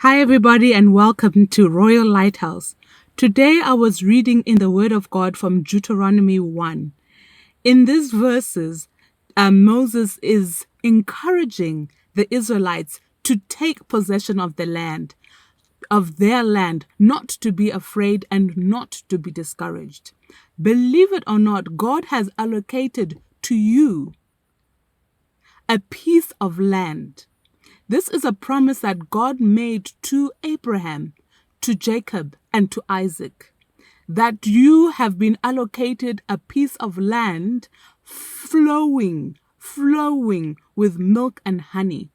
Hi, everybody, and welcome to Royal Lighthouse. Today, I was reading in the Word of God from Deuteronomy 1. In these verses, Moses is encouraging the Israelites to take possession of their land, not to be afraid and not to be discouraged. Believe it or not, God has allocated to you a piece of land. This is a promise that God made to Abraham, to Jacob, and to Isaac, that you have been allocated a piece of land flowing with milk and honey.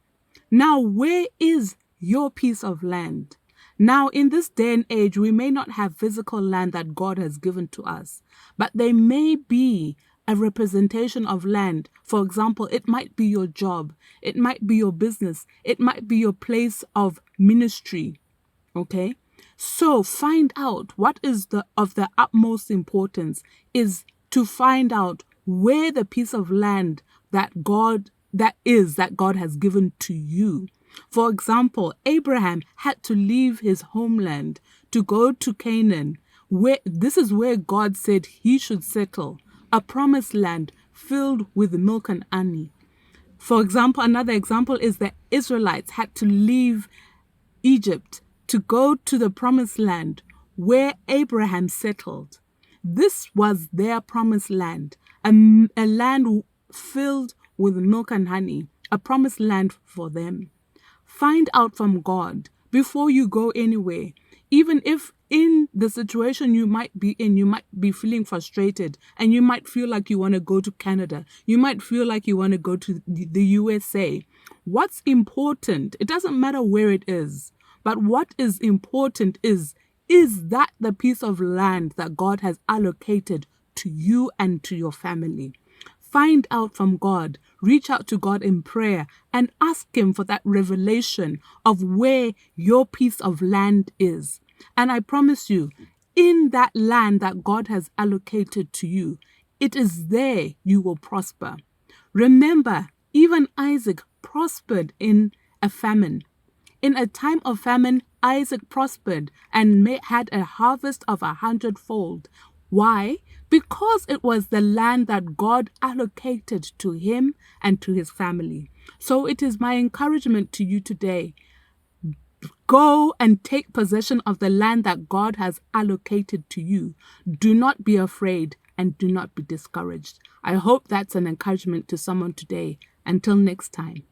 Now, where is your piece of land? Now, in this day and age, we may not have physical land that God has given to us, but there may be a representation of land. For example, it might be your job, it might be your business, it might be your place of ministry. Okay? So find out what is of the utmost importance is to find out where the piece of land that God has given to you. For example, Abraham had to leave his homeland to go to Canaan, where this is where God said he should settle, a promised land filled with milk and honey. For example, another example is the Israelites had to leave Egypt to go to the promised land where Abraham settled. This was their promised land, a land filled with milk and honey, a promised land for them. Find out from God before you go anywhere. Even if in the situation you might be in, you might be feeling frustrated and you might feel like you want to go to Canada. You might feel like you want to go to the USA. What's important, it doesn't matter where it is, but what is important is that the piece of land that God has allocated to you and to your family? Find out from God, reach out to God in prayer and ask Him for that revelation of where your piece of land is. And I promise you, in that land that God has allocated to you, it is there you will prosper. Remember, even Isaac prospered in a famine. In a time of famine, Isaac prospered and had a harvest of 100-fold. Why? Because it was the land that God allocated to him and to his family. So it is my encouragement to you today. Go and take possession of the land that God has allocated to you. Do not be afraid and do not be discouraged. I hope that's an encouragement to someone today. Until next time.